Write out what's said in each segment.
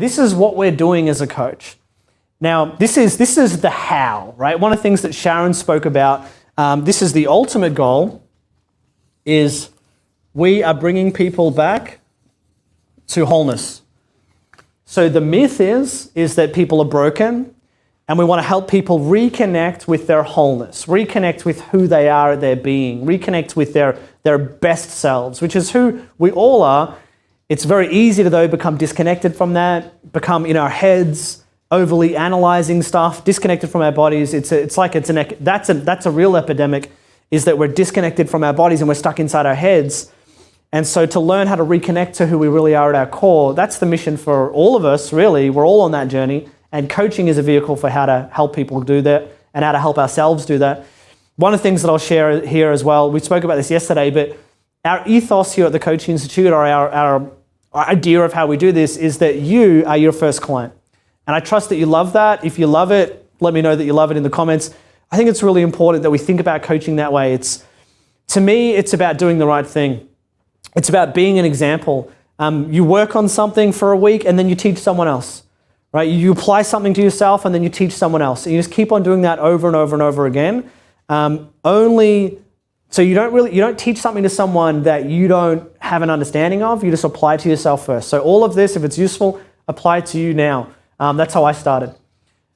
this is what we're doing as a coach. Now, this is the how, right? One of the things that Sharon spoke about, this is the ultimate goal, is we are bringing people back to wholeness. So the myth is that people are broken, and we want to help people reconnect with their wholeness, reconnect with who they are at their being, reconnect with their best selves, which is who we all are. It's very easy to, though, become disconnected from that, become in our heads, overly analyzing stuff, disconnected from our bodies. That's a real epidemic, is that we're disconnected from our bodies and we're stuck inside our heads. And so to learn how to reconnect to who we really are at our core, that's the mission for all of us, really. We're all on that journey. And coaching is a vehicle for how to help people do that and how to help ourselves do that. One of the things that I'll share here as well, we spoke about this yesterday, but our ethos here at the Coaching Institute, or our idea of how we do this, is that you are your first client. And I trust that you love that. If you love it, let me know that you love it in the comments. I think it's really important that we think about coaching that way. To me, it's about doing the right thing. It's about being an example. You work on something for a week and then you teach someone else, right? You apply something to yourself and then you teach someone else. And you just keep on doing that over and over and over again. So you don't teach something to someone that you don't have an understanding of. You just apply it to yourself first. So all of this, if it's useful, apply it to you now. That's how I started.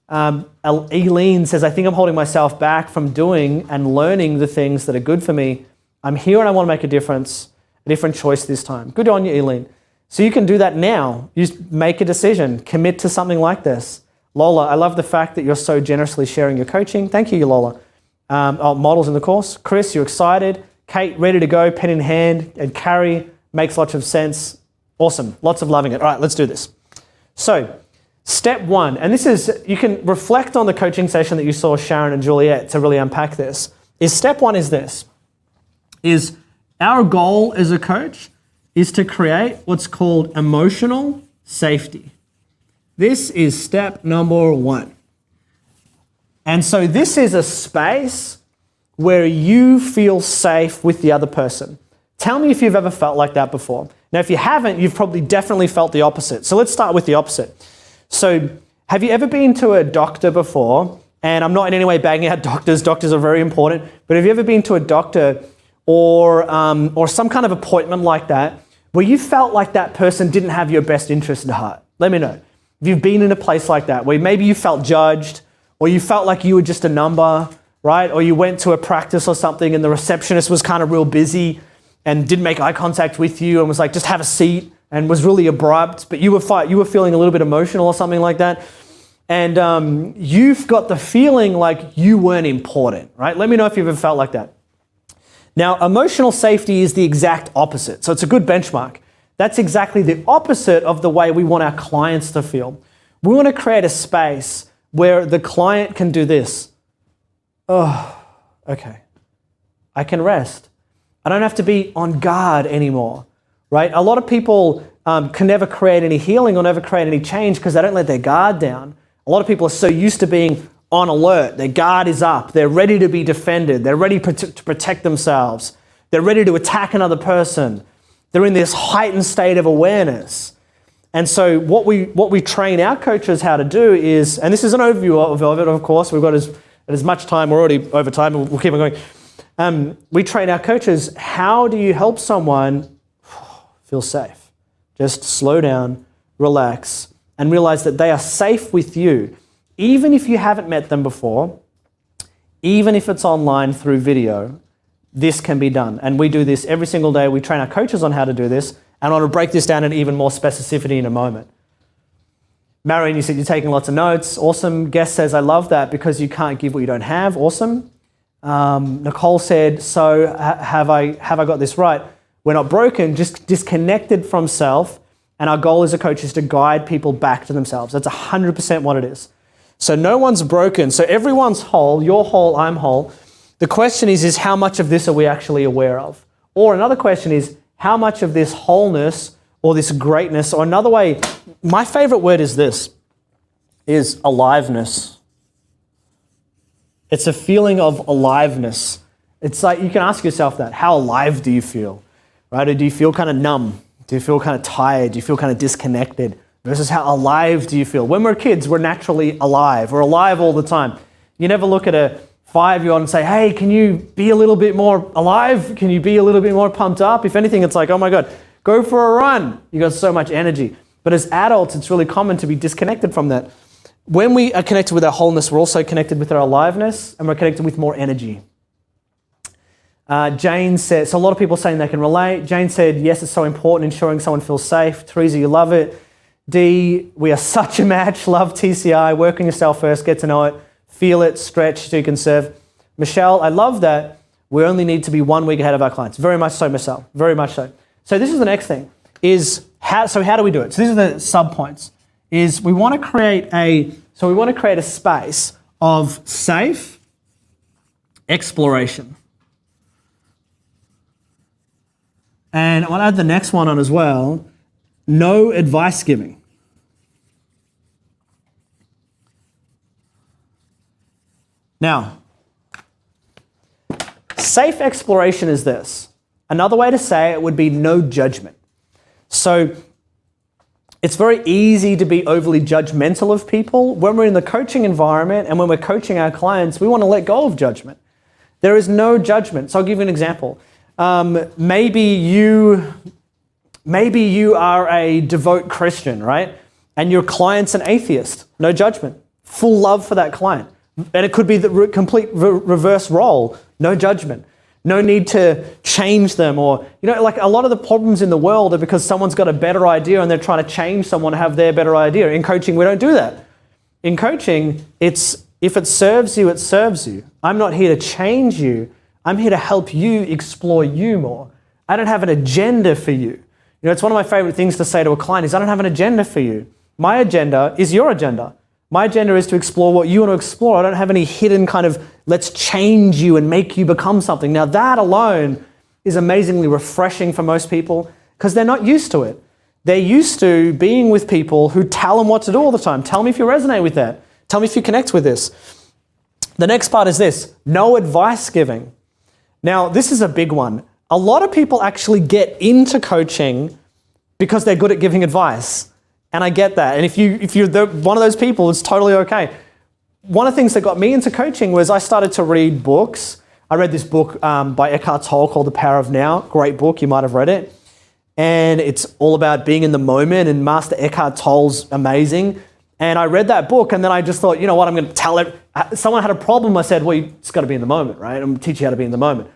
Eileen says, I think I'm holding myself back from doing and learning the things that are good for me. I'm here and I want to make a different choice this time. Good on you, Eileen. So you can do that now. You just make a decision, commit to something like this. Lola, I love the fact that you're so generously sharing your coaching. Thank you, Lola. Models in the course. Chris, you're excited. Kate, ready to go, pen in hand. And Carrie, makes lots of sense. Awesome, lots of loving it. All right, let's do this. So, step one, and this is, you can reflect on the coaching session that you saw Sharon and Juliet to really unpack this, is step one is this, is our goal as a coach is to create what's called emotional safety. This is step number one. And so this is a space where you feel safe with the other person. Tell me if you've ever felt like that before. Now, if you haven't, you've probably definitely felt the opposite. So let's start with the opposite. So have you ever been to a doctor before? And I'm not in any way banging out doctors. Doctors are very important. But have you ever been to a doctor or some kind of appointment like that where you felt like that person didn't have your best interest at heart? Let me know. If you've been in a place like that where maybe you felt judged, or you felt like you were just a number, right? Or you went to a practice or something and the receptionist was kind of real busy and didn't make eye contact with you and was like, just have a seat, and was really abrupt, but you were feeling a little bit emotional or something like that. And you've got the feeling like you weren't important, right? Let me know if you've ever felt like that. Now, emotional safety is the exact opposite. So it's a good benchmark. That's exactly the opposite of the way we want our clients to feel. We want to create a space where the client can do this. Oh, okay. I can rest. I don't have to be on guard anymore, right? A lot of people can never create any healing or never create any change because they don't let their guard down. A lot of people are so used to being on alert. Their guard is up. They're ready to be defended. They're ready to protect themselves. They're ready to attack another person. They're in this heightened state of awareness. And so what we train our coaches how to do is, and this is an overview of it, of course, we've got as much time, we're already over time, we'll keep on going. We train our coaches, how do you help someone feel safe? Just slow down, relax, and realize that they are safe with you, even if you haven't met them before, even if it's online through video, this can be done. And we do this every single day. We train our coaches on how to do this. And I want to break this down in even more specificity in a moment. Marion, you said you're taking lots of notes. Awesome. Guest says, I love that because you can't give what you don't have. Awesome. Nicole said, so have I got this right? We're not broken, just disconnected from self. And our goal as a coach is to guide people back to themselves. That's 100% what it is. So no one's broken. So everyone's whole. You're whole, I'm whole. The question is how much of this are we actually aware of? Or another question is, how much of this wholeness or this greatness, or another way, my favorite word is this, is aliveness. It's a feeling of aliveness. It's like, you can ask yourself that, how alive do you feel, right? Or do you feel kind of numb? Do you feel kind of tired? Do you feel kind of disconnected? versus how alive do you feel? When we're kids, we're naturally alive. We're alive all the time. You never look at a 5-year-old and say, hey, can you be a little bit more alive? Can you be a little bit more pumped up? If anything, it's like, oh my God, go for a run. You got so much energy. But as adults, it's really common to be disconnected from that. When we are connected with our wholeness, we're also connected with our aliveness, and we're connected with more energy. Jane said, so a lot of people saying they can relate. Jane said, yes, it's so important ensuring someone feels safe. Teresa, you love it. D, we are such a match. Love TCI. Work on yourself first. Get to know it. Feel it. Stretch so you can serve. Michelle, I love that. We only need to be 1 week ahead of our clients. Very much so, Michelle. Very much so. So this is the next thing. How do we do it? So these are the sub-points. We want to create a space of safe exploration. And I want to add the next one on as well. No advice giving. Now, safe exploration is this. Another way to say it would be no judgment. So it's very easy to be overly judgmental of people. When we're in the coaching environment and when we're coaching our clients, we want to let go of judgment. There is no judgment. So I'll give you an example. Maybe you are a devout Christian, right? And your client's an atheist. No judgment. Full love for that client. And it could be the complete reverse role. No judgment. No need to change them, or, like a lot of the problems in the world are because someone's got a better idea and they're trying to change someone to have their better idea. In coaching, we don't do that. In coaching, if it serves you, it serves you. I'm not here to change you. I'm here to help you explore you more. I don't have an agenda for you. It's one of my favorite things to say to a client is, I don't have an agenda for you. My agenda is your agenda. My agenda is to explore what you want to explore. I don't have any hidden kind of, let's change you and make you become something. Now that alone is amazingly refreshing for most people because they're not used to it. They're used to being with people who tell them what to do all the time. Tell me if you resonate with that. Tell me if you connect with this. The next part is this, no advice giving. Now, this is a big one. A lot of people actually get into coaching because they're good at giving advice. And I get that. And if you're one of those people, it's totally okay. One of the things that got me into coaching was I started to read books. I read this book by Eckhart Tolle called The Power of Now. Great book, you might have read it. And it's all about being in the moment, and Master Eckhart Tolle's amazing. And I read that book, and then I just thought, you know what, I'm going to tell it. Someone had a problem, I said, well, you just got to be in the moment, right? I'm going to teach you how to be in the moment.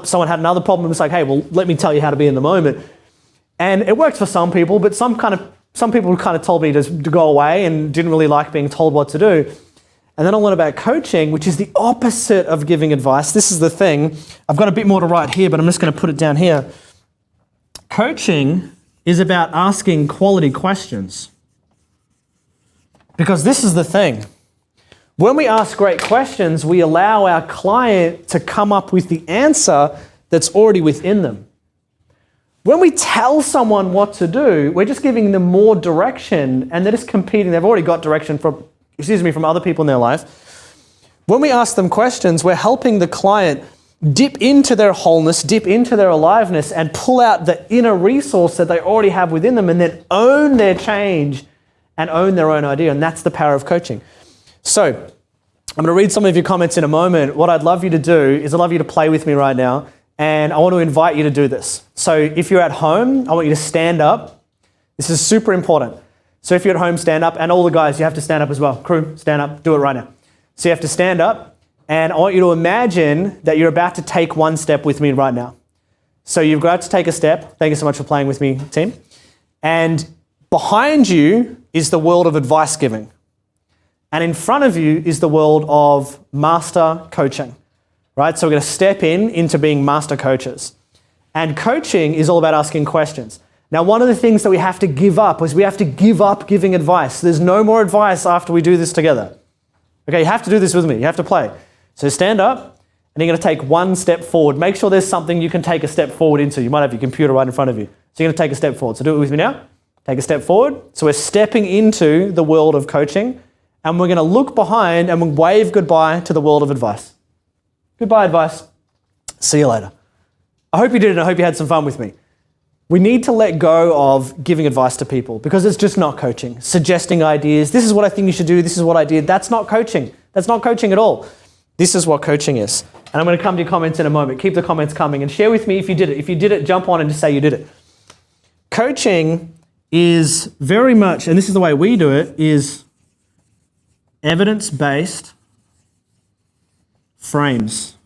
Someone had another problem, it's like, hey, well, let me tell you how to be in the moment. And it works for some people, but some people kind of told me to go away and didn't really like being told what to do. And then I learned about coaching, which is the opposite of giving advice. This is the thing. I've got a bit more to write here, but I'm just going to put it down here. Coaching is about asking quality questions. Because this is the thing. When we ask great questions, we allow our client to come up with the answer that's already within them. When we tell someone what to do, we're just giving them more direction, and they're just competing. They've already got direction from other people in their life. When we ask them questions, we're helping the client dip into their wholeness, dip into their aliveness, and pull out the inner resource that they already have within them, and then own their change and own their own idea. And that's the power of coaching. So I'm going to read some of your comments in a moment. What I'd love you to do is I'd love you to play with me right now. And I want to invite you to do this. So if you're at home, I want you to stand up. This is super important. So if you're at home, stand up. And all the guys, you have to stand up as well. Crew, stand up. Do it right now. So you have to stand up. And I want you to imagine that you're about to take one step with me right now. So you've got to take a step. Thank you so much for playing with me, team. And behind you is the world of advice giving. And in front of you is the world of master coaching. Right? So we're going to step into being master coaches. And coaching is all about asking questions. Now, one of the things that we have to give up is we have to give up giving advice. There's no more advice after we do this together. Okay, you have to do this with me. You have to play. So stand up, and you're going to take one step forward. Make sure there's something you can take a step forward into. You might have your computer right in front of you. So you're going to take a step forward. So do it with me now. Take a step forward. So we're stepping into the world of coaching, and we're going to look behind and we'll wave goodbye to the world of advice. Goodbye, advice. See you later. I hope you did, and I hope you had some fun with me. We need to let go of giving advice to people because it's just not coaching. Suggesting ideas, this is what I think you should do, this is what I did. That's not coaching. That's not coaching at all. This is what coaching is. And I'm going to come to your comments in a moment. Keep the comments coming and share with me if you did it. If you did it, jump on and just say you did it. Coaching is very much, and this is the way we do it, is evidence-based frames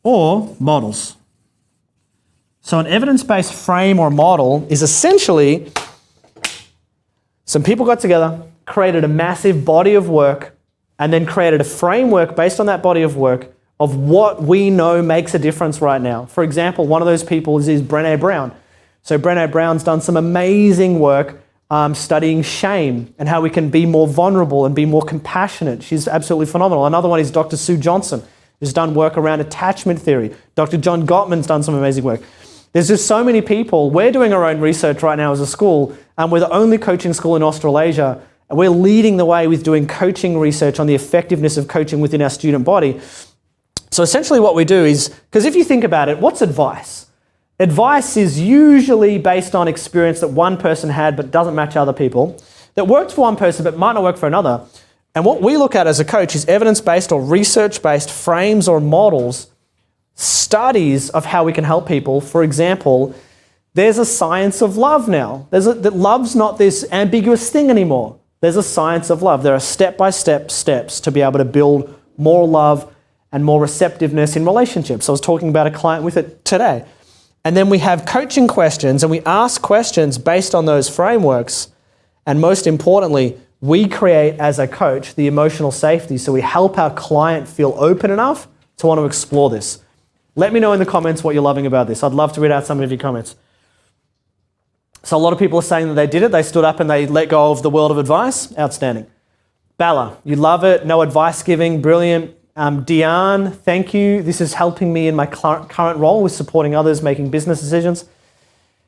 or models. So an evidence-based frame or model is essentially some people got together, created a massive body of work, and then created a framework based on that body of work of what we know makes a difference right now. For example, one of those people is Brené Brown. So Brené Brown's done some amazing work studying shame and how we can be more vulnerable and be more compassionate. She's absolutely phenomenal. Another one is Dr. Sue Johnson, who's done work around attachment theory. Dr. John Gottman's done some amazing work. There's just so many people. We're doing our own research right now as a school, and we're the only coaching school in Australasia, and we're leading the way with doing coaching research on the effectiveness of coaching within our student body. So essentially what we do is, because if you think about it, what's advice? Advice is usually based on experience that one person had but doesn't match other people, that worked for one person but might not work for another. And what we look at as a coach is evidence-based or research-based frames or models, studies of how we can help people. For example, there's a science of love now. That love's not this ambiguous thing anymore. There's a science of love. There are step-by-step steps to be able to build more love and more receptiveness in relationships. I was talking about a client with it today. And then we have coaching questions, and we ask questions based on those frameworks. And most importantly, we create as a coach the emotional safety, so we help our client feel open enough to want to explore this. Let me know in the comments what you're loving about this. I'd love to read out some of your comments. So a lot of people are saying that they did it. They stood up and they let go of the world of advice. Outstanding. Bella, you love it. No advice giving. Brilliant. Diane, thank you. This is helping me in my current role with supporting others, making business decisions.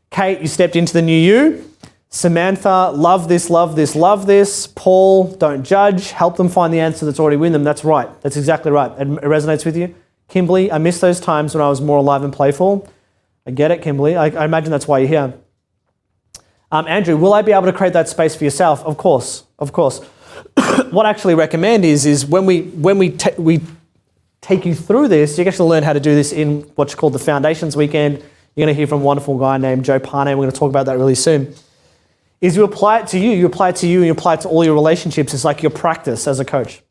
Kate, you stepped into the new you. Samantha, love this, love this, love this. Paul, don't judge. Help them find the answer that's already within them. That's right. That's exactly right. It resonates with you. Kimberly, I miss those times when I was more alive and playful. I get it, Kimberly. I imagine that's why you're here. Andrew, will I be able to create that space for yourself? Of course, of course. What I actually recommend is when we take you through this, you can actually learn how to do this in what's called the Foundations Weekend. You're going to hear from a wonderful guy named Joe Parnay. We're going to talk about that really soon. Is you apply it to you. You apply it to you and you apply it to all your relationships. It's like your practice as a coach.